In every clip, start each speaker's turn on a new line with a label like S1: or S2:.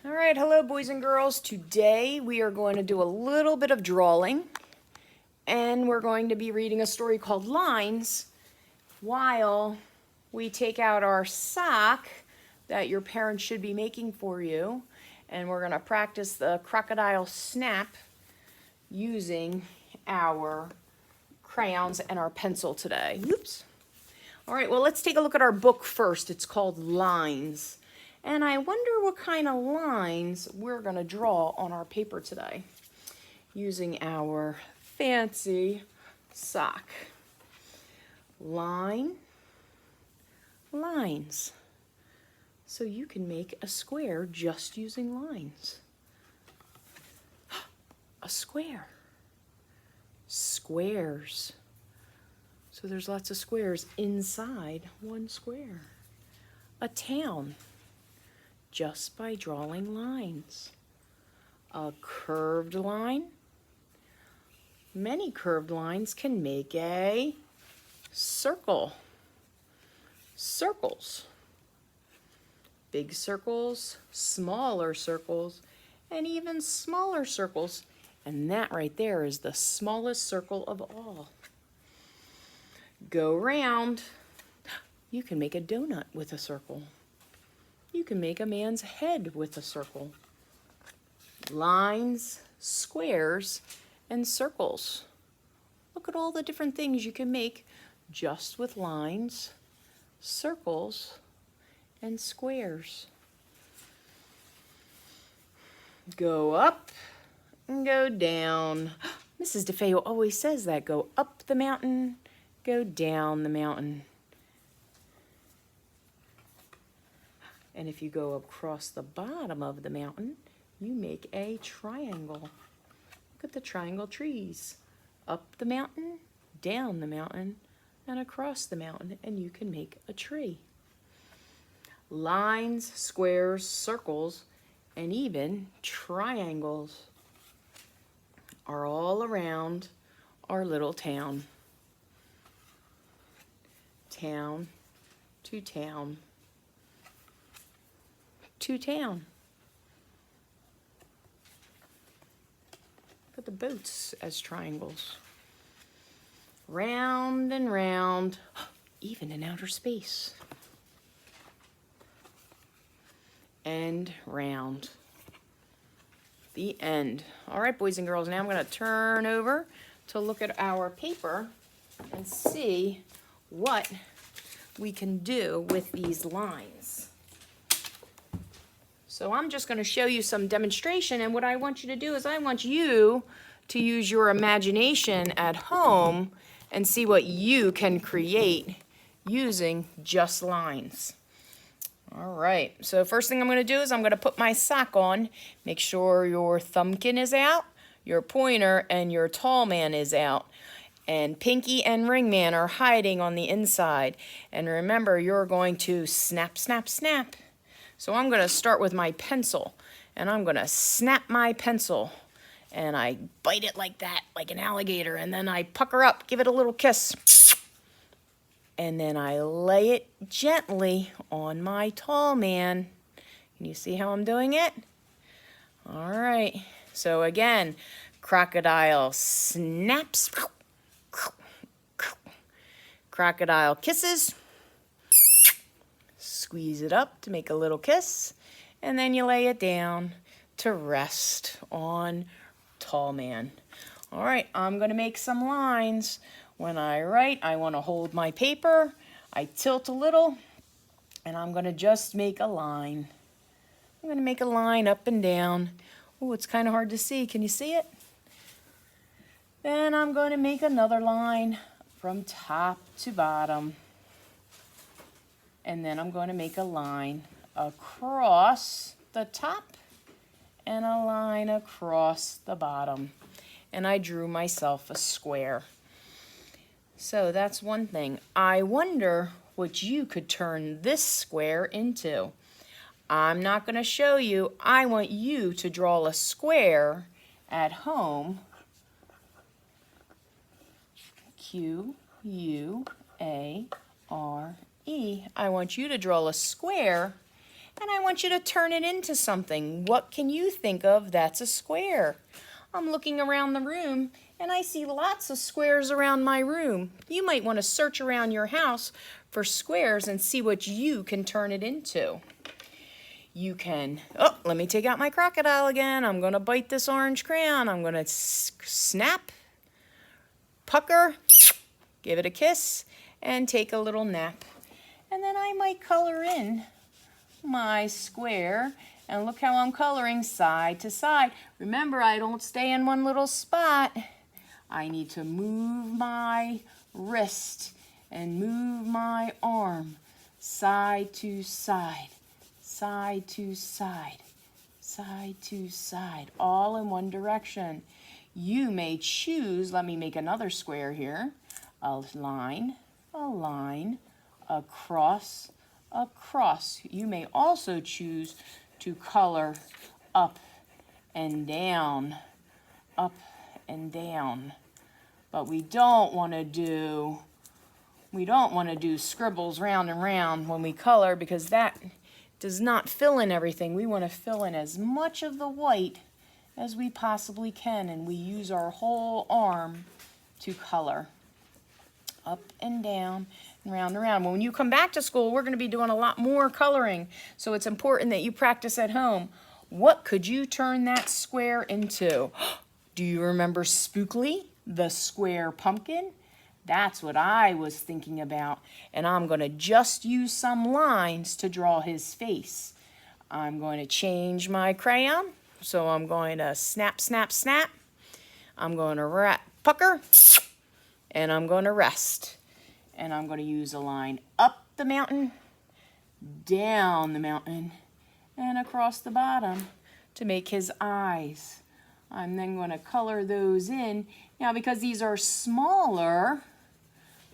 S1: All right, hello boys and girls. Today we are going to do a little bit of drawing and we're going to be reading a story called Lines while we take out our sock that your parents should be making for you, and we're going to practice the crocodile snap using our crayons and our pencil today. Oops. All right, well, let's take a look at our book first. It's called Lines. And I wonder what kind of lines we're going to draw on our paper today using our fancy sock. Lines. So you can make a square just using lines. A square. Squares. So there's lots of squares inside one square. A town. Just by drawing lines. A curved line. Many curved lines can make a circle. Circles. Big circles, smaller circles, and even smaller circles. And that right there is the smallest circle of all. Go round. You can make a donut with a circle. You can make a man's head with a circle. Lines, squares, and circles. Look at all the different things you can make just with lines, circles, and squares. Go up and go down. Mrs. DeFeo always says that. Go up the mountain, go down the mountain. And if you go across the bottom of the mountain, you make a triangle. Look at the triangle trees. Up the mountain, down the mountain, and across the mountain, and you can make a tree. Lines, squares, circles, and even triangles are all around our little town. Town to town. To town. Put the boats as triangles. Round and round, even in outer space. And round. The end. All right, boys and girls, now I'm going to turn over to look at our paper and see what we can do with these lines. So I'm just going to show you some demonstration, and what I want you to do is I want you to use your imagination at home and see what you can create using just lines. All right, so first thing I'm going to do is I'm going to put my sock on. Make sure your thumbkin is out, your pointer and your tall man is out. And Pinky and Ring Man are hiding on the inside. And remember, you're going to snap, snap, snap. So I'm going to start with my pencil, and I'm going to snap my pencil, and I bite it like that, like an alligator, and then I pucker up, give it a little kiss, and then I lay it gently on my tall man. Can you see how I'm doing it? All right, so again, crocodile snaps, crocodile kisses, squeeze it up to make a little kiss, and then you lay it down to rest on tall man. All right, I'm going to make some lines. When I write, I want to hold my paper, I tilt a little, and I'm going to just make a line. I'm going to make a line up and down. Oh, it's kind of hard to see. Can you see it? Then I'm going to make another line from top to bottom. And then I'm going to make a line across the top and a line across the bottom. And I drew myself a square. So that's one thing. I wonder what you could turn this square into. I'm not going to show you. I want you to draw a square at home. Q-U-A-R-E. I want you to draw a square and I want you to turn it into something. What can you think of that's a square? I'm looking around the room and I see lots of squares around my room. You might want to search around your house for squares and see what you can turn it into. You can, oh, let me take out my crocodile again. I'm going to bite this orange crayon. I'm going to snap, pucker, give it a kiss, and take a little nap. And then I might color in my square, and look how I'm coloring side to side. Remember, I don't stay in one little spot. I need to move my wrist and move my arm side to side, side to side, side to side, all in one direction. You may choose, let me make another square here, a line, across, across. You may also choose to color up and down, up and down. But we don't want to do scribbles round and round when we color, because that does not fill in everything. We want to fill in as much of the white as we possibly can, and we use our whole arm to color. Up and down and round and round. When you come back to school, we're going to be doing a lot more coloring, so it's important that you practice at home. What could you turn that square into? Do you remember Spookly, the square pumpkin? That's what I was thinking about, and I'm going to just use some lines to draw his face. I'm going to change my crayon, so I'm going to snap, snap, snap. I'm going to pucker, and I'm going to rest. And I'm going to use a line up the mountain, down the mountain, and across the bottom to make his eyes. I'm then going to color those in. Now, because these are smaller,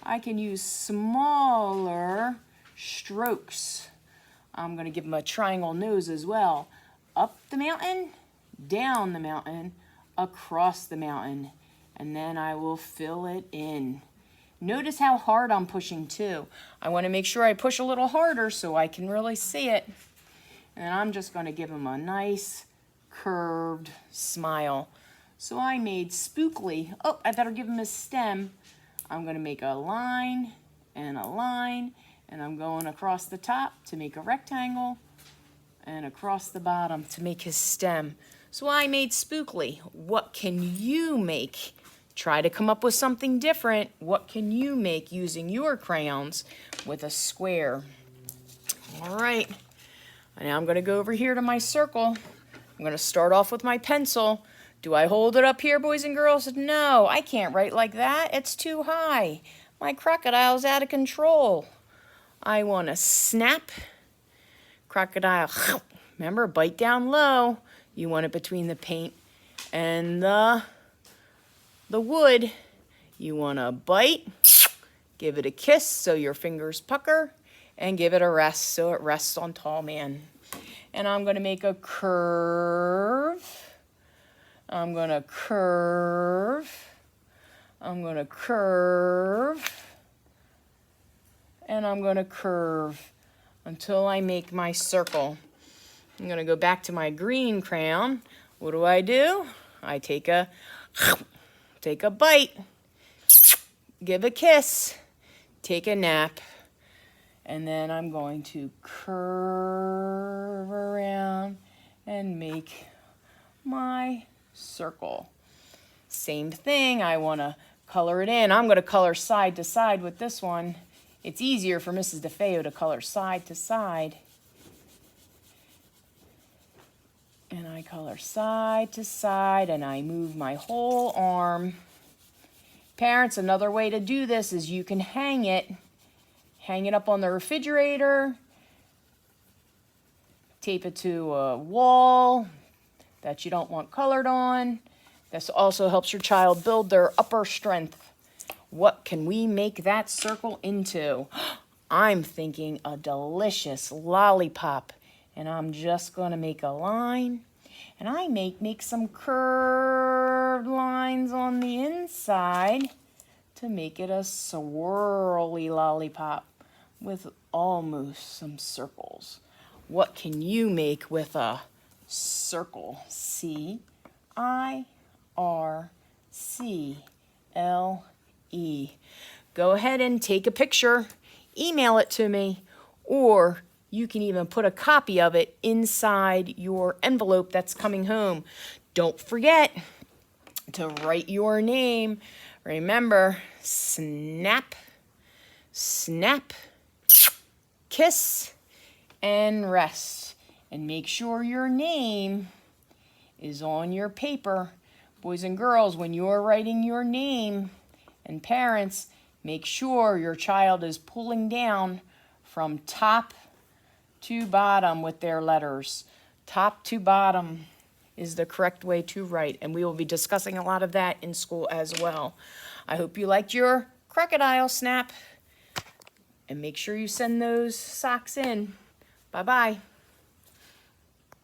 S1: I can use smaller strokes. I'm going to give him a triangle nose as well. Up the mountain, down the mountain, across the mountain, and then I will fill it in. Notice how hard I'm pushing too. I want to make sure I push a little harder so I can really see it. And then I'm just going to give him a nice curved smile. So I made Spookly. Oh, I better give him his stem. I'm going to make a line, and I'm going across the top to make a rectangle, and across the bottom to make his stem. So I made Spookly. What can you make? Try to come up with something different. What can you make using your crayons with a square? All right. Now I'm going to go over here to my circle. I'm going to start off with my pencil. Do I hold it up here, boys and girls? No, I can't write like that. It's too high. My crocodile's out of control. I want to snap. Crocodile. Remember, bite down low. You want it between the paint and the wood. You want to bite, give it a kiss so your fingers pucker, and give it a rest so it rests on Tall Man. And I'm going to make a curve. I'm going to curve. I'm going to curve. And I'm going to curve until I make my circle. I'm going to go back to my green crayon. What do? I take a bite, give a kiss, take a nap, and then I'm going to curve around and make my circle. Same thing, I want to color it in. I'm going to color side to side with this one. It's easier for Mrs. DeFeo to color side to side. And I color side to side, and I move my whole arm. Parents, another way to do this is you can hang it up on the refrigerator, tape it to a wall that you don't want colored on. This also helps your child build their upper strength. What can we make that circle into? I'm thinking a delicious lollipop. And I'm just going to make a line. And I make some curved lines on the inside to make it a swirly lollipop with almost some circles. what can you make with a circle? C-I-R-C-L-E. Go ahead and take a picture, email it to me, or you can even put a copy of it inside your envelope that's coming home. Don't forget to write your name. Remember, snap, snap, kiss, and rest. And make sure your name is on your paper. Boys and girls, when you're writing your name, and parents, make sure your child is pulling down from top to bottom with their letters. Top to bottom is the correct way to write, and we will be discussing a lot of that in school as well. I hope you liked your crocodile snap, and make sure you send those socks in. Bye-bye.